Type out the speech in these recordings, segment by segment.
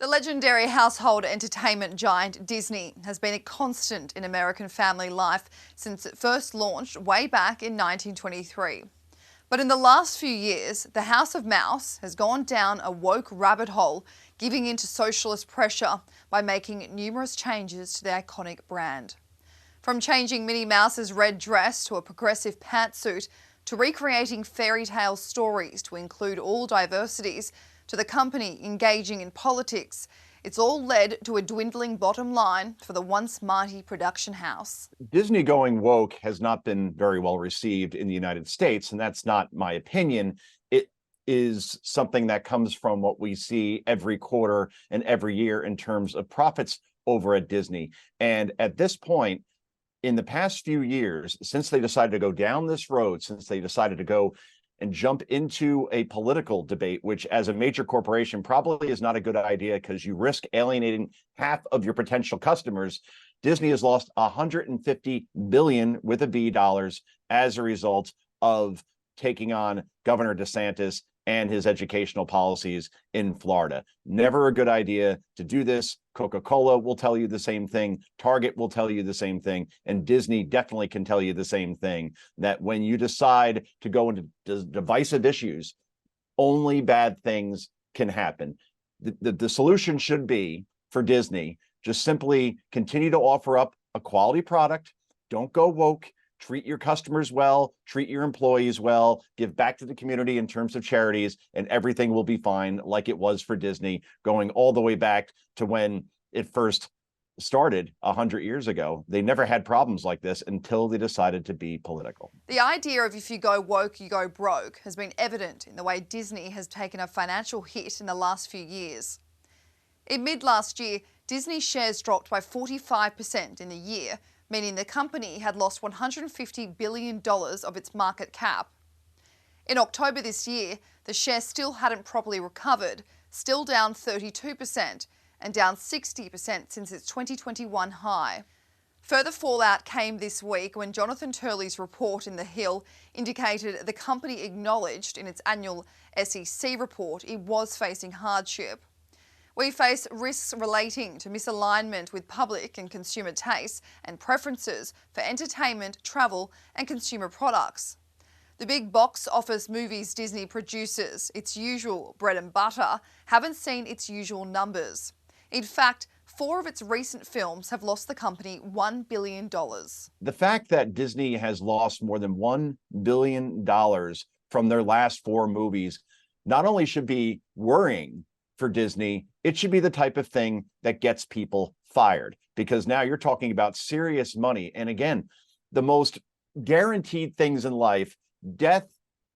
The legendary household entertainment giant Disney has been a constant in American family life since it first launched way back in 1923. But in the last few years, the House of Mouse has gone down a woke rabbit hole, giving in to socialist pressure by making numerous changes to the iconic brand. From changing Minnie Mouses' red dress to a progressive pantsuit, to recreating fairy tale stories to include all diversities, to the company engaging in politics, it's all led to a dwindling bottom line for the once mighty production house. Disney going woke has not been very well received in the United States, and that's not my opinion. It is something that comes from what we see every quarter and every year in terms of profits over at Disney. And at this point, in the past few years, since they decided to go down this road, since they decided to go and jump into a political debate, which as a major corporation probably is not a good idea because you risk alienating half of your potential customers, Disney has lost $150 billion with a B dollars as a result of taking on Governor DeSantis and his educational policies in Florida. Never a good idea to do this. Coca-Cola will tell you the same thing. Target will tell you the same thing. And Disney definitely can tell you the same thing, that when you decide to go into divisive issues, only bad things can happen. The solution should be for Disney, just simply continue to offer up a quality product. Don't go woke. Treat your customers well, treat your employees well, give back to the community in terms of charities, and everything will be fine, like it was for Disney, going all the way back to when it first started 100 years ago. They never had problems like this until they decided to be political. The idea of if you go woke, you go broke has been evident in the way Disney has taken a financial hit in the last few years. In mid last year, Disney shares dropped by 45% in a year, meaning the company had lost $150 billion of its market cap. In October this year, the share still hadn't properly recovered, still down 32% and down 60% since its 2021 high. Further fallout came this week when Jonathan Turley's report in The Hill indicated the company acknowledged in its annual SEC report it was facing hardship. We face risks relating to misalignment with public and consumer tastes and preferences for entertainment, travel and consumer products. The big box office movies Disney produces, its usual bread and butter, haven't seen its usual numbers. In fact, 4 of its recent films have lost the company $1 billion. The fact that Disney has lost more than $1 billion from their last 4 movies not only should be worrying for Disney, it should be the type of thing that gets people fired, because now you're talking about serious money. And again, the most guaranteed things in life, death,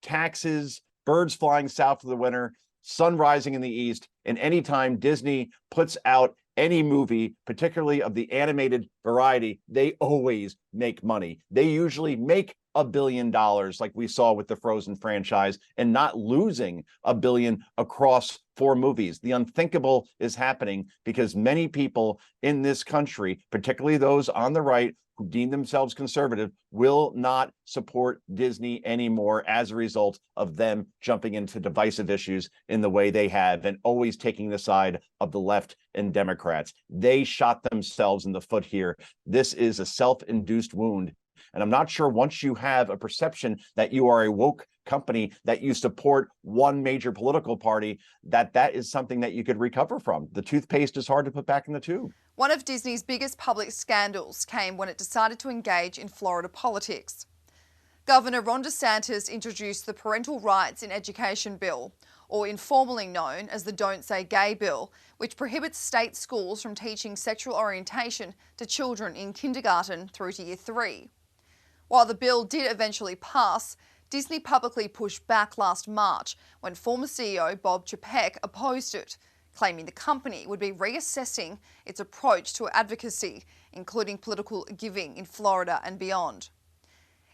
taxes, birds flying south for the winter, sun rising in the east, and anytime Disney puts out any movie, particularly of the animated variety, they always make money. They usually make $1 billion, like we saw with the Frozen franchise, and not losing $1 billion across 4 movies. The unthinkable is happening because many people in this country, particularly those on the right who deem themselves conservative, will not support Disney anymore as a result of them jumping into divisive issues in the way they have and always taking the side of the left and Democrats. They shot themselves in the foot here. This is a self-induced wound. And I'm not sure, once you have a perception that you are a woke company, that you support one major political party, that is something that you could recover from. The toothpaste is hard to put back in the tube. One of Disney's biggest public scandals came when it decided to engage in Florida politics. Governor Ron DeSantis introduced the Parental Rights in Education Bill, or informally known as the Don't Say Gay Bill, which prohibits state schools from teaching sexual orientation to children in kindergarten through to year 3. While the bill did eventually pass, Disney publicly pushed back last March when former CEO Bob Chapek opposed it, claiming the company would be reassessing its approach to advocacy, including political giving in Florida and beyond.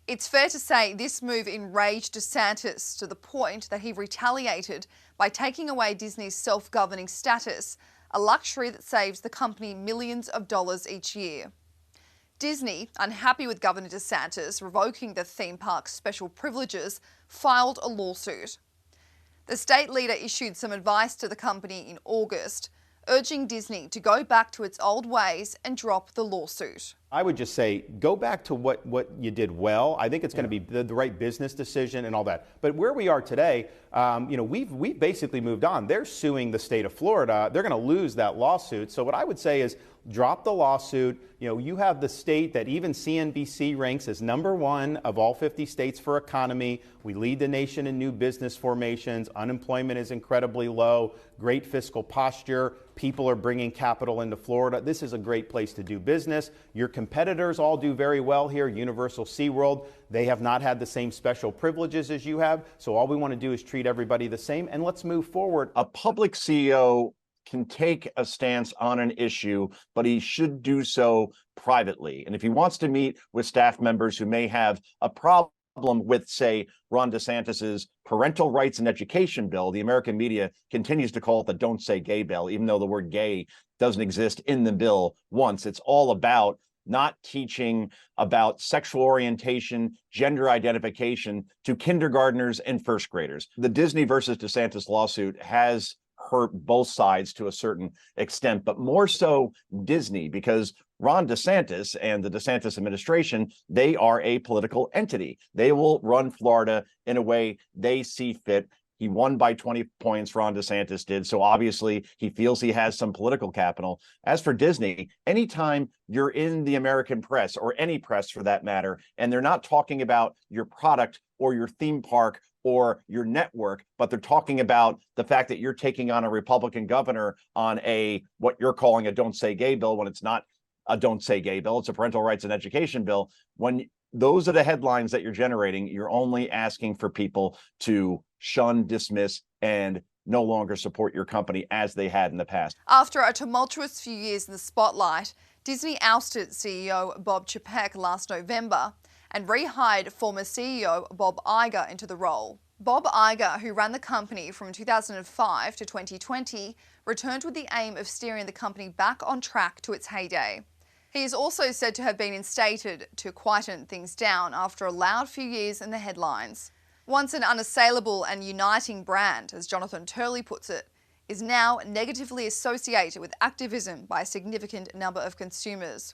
It's fair to say this move enraged DeSantis to the point that he retaliated by taking away Disney's self-governing status, a luxury that saves the company millions of dollars each year. Disney, unhappy with Governor DeSantis revoking the theme park's special privileges, filed a lawsuit. The state leader issued some advice to the company in August, urging Disney to go back to its old ways and drop the lawsuit. I would just say, go back to what you did well. I think it's going to be the right business decision and all that. But where we are today, we've basically moved on. They're suing the state of Florida. They're going to lose that lawsuit. So what I would say is drop the lawsuit. You have the state that even CNBC ranks as #1 of all 50 states for economy. We lead the nation in new business formations. Unemployment is incredibly low. Great fiscal posture. People are bringing capital into Florida. This is a great place to do business. Your competitors all do very well here. Universal SeaWorld, they have not had the same special privileges as you have. So all we want to do is treat everybody the same, and let's move forward. A public CEO can take a stance on an issue, but he should do so privately. And if he wants to meet with staff members who may have a problem with, say, Ron DeSantis's parental rights and education bill, the American media continues to call it the Don't Say Gay bill, even though the word gay doesn't exist in the bill once. It's all about not teaching about sexual orientation, gender identification to kindergartners and first graders. The Disney versus DeSantis lawsuit has hurt both sides to a certain extent, but more so Disney, because Ron DeSantis and the DeSantis administration, they are a political entity. They will run Florida in a way they see fit. He won by 20 points, Ron DeSantis did. So obviously he feels he has some political capital. As for Disney, anytime you're in the American press, or any press for that matter, and they're not talking about your product or your theme park or your network, but they're talking about the fact that you're taking on a Republican governor on what you're calling a Don't Say Gay bill, when it's not a Don't Say Gay bill, it's a parental rights and education bill. When those are the headlines that you're generating, you're only asking for people to shun, dismiss, and no longer support your company as they had in the past. After a tumultuous few years in the spotlight, Disney ousted CEO Bob Chapek last November and rehired former CEO Bob Iger into the role. Bob Iger, who ran the company from 2005 to 2020, returned with the aim of steering the company back on track to its heyday. He is also said to have been instated to quieten things down after a loud few years in the headlines. Once an unassailable and uniting brand, as Jonathan Turley puts it, is now negatively associated with activism by a significant number of consumers.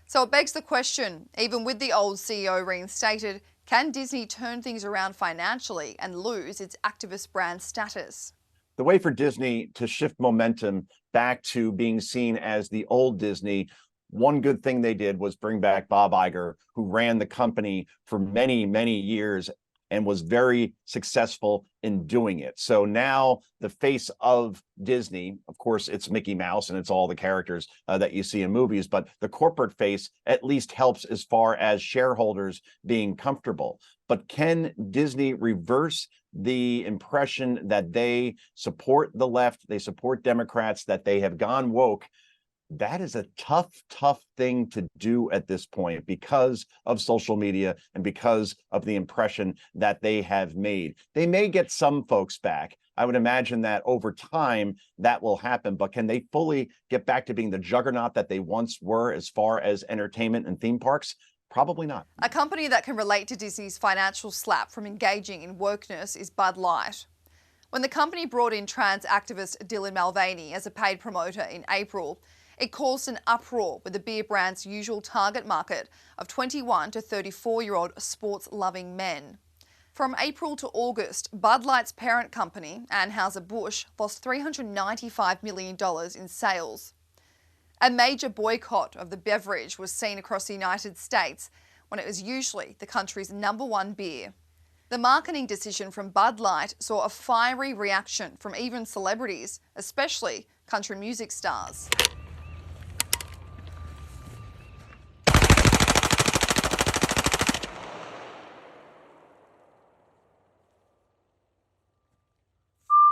So it begs the question, even with the old CEO reinstated, can Disney turn things around financially and lose its activist brand status? The way for Disney to shift momentum back to being seen as the old Disney, one good thing they did was bring back Bob Iger, who ran the company for many, many years and was very successful in doing it. So now the face of Disney, of course, it's Mickey Mouse and it's all the characters that you see in movies, but the corporate face at least helps as far as shareholders being comfortable. But can Disney reverse the impression that they support the left, they support Democrats, that they have gone woke? That is a tough thing to do at this point because of social media and because of the impression that they have made. They may get some folks back. I would imagine that over time that will happen, but can they fully get back to being the juggernaut that they once were as far as entertainment and theme parks? Probably not. A company that can relate to Disney's financial slap from engaging in wokeness is Bud Light. When the company brought in trans activist Dylan Mulvaney as a paid promoter in April, it caused an uproar with the beer brand's usual target market of 21 to 34-year-old sports-loving men. From April to August, Bud Light's parent company, Anheuser-Busch, lost $395 million in sales. A major boycott of the beverage was seen across the United States when it was usually the country's #1 beer. The marketing decision from Bud Light saw a fiery reaction from even celebrities, especially country music stars.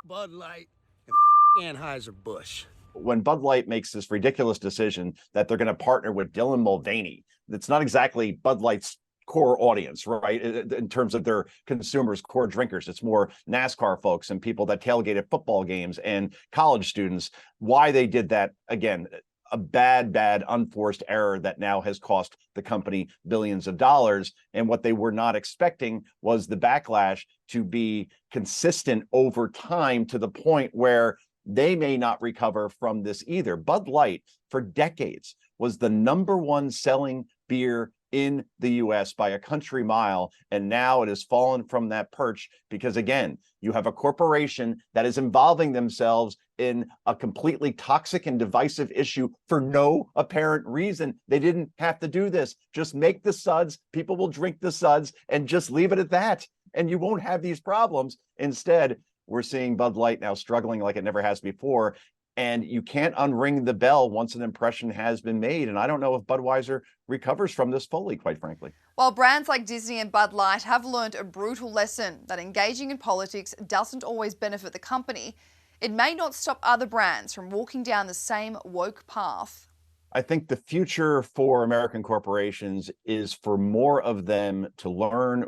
Bud Light and Anheuser-Busch. When Bud Light makes this ridiculous decision that they're going to partner with Dylan Mulvaney, it's not exactly Bud Light's core audience, right? In terms of their consumers, core drinkers. It's more NASCAR folks and people that tailgate at football games and college students. Why they did that, again, a bad, unforced error that now has cost the company billions of dollars. And what they were not expecting was the backlash to be consistent over time to the point where they may not recover from this either. Bud Light, for decades, was the #1 selling beer in the US by a country mile, and now it has fallen from that perch because, again, you have a corporation that is involving themselves in a completely toxic and divisive issue for no apparent reason. They didn't have to do this. Just make the suds, people will drink the suds, and just leave it at that, and you won't have these problems. Instead, we're seeing Bud Light now struggling like it never has before, and you can't unring the bell once an impression has been made. And I don't know if Budweiser recovers from this fully, quite frankly. While brands like Disney and Bud Light have learned a brutal lesson that engaging in politics doesn't always benefit the company, it may not stop other brands from walking down the same woke path. I think the future for American corporations is for more of them to learn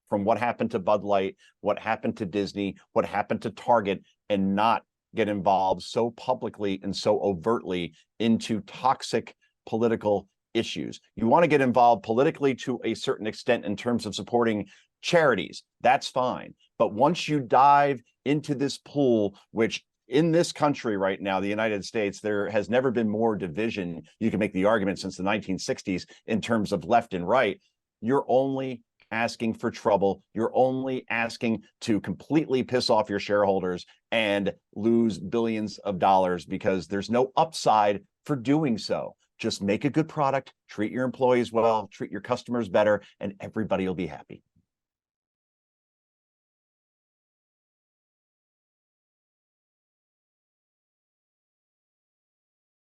from what happened to Bud Light, what happened to Disney, what happened to Target, and not get involved so publicly and so overtly into toxic political issues. You want to get involved politically to a certain extent in terms of supporting charities. That's fine. But once you dive into this pool, which in this country right now, the United States, there has never been more division. You can make the argument since the 1960s in terms of left and right. You're only asking for trouble. You're only asking to completely piss off your shareholders and lose billions of dollars because there's no upside for doing so. Just make a good product, treat your employees well, treat your customers better, and everybody will be happy.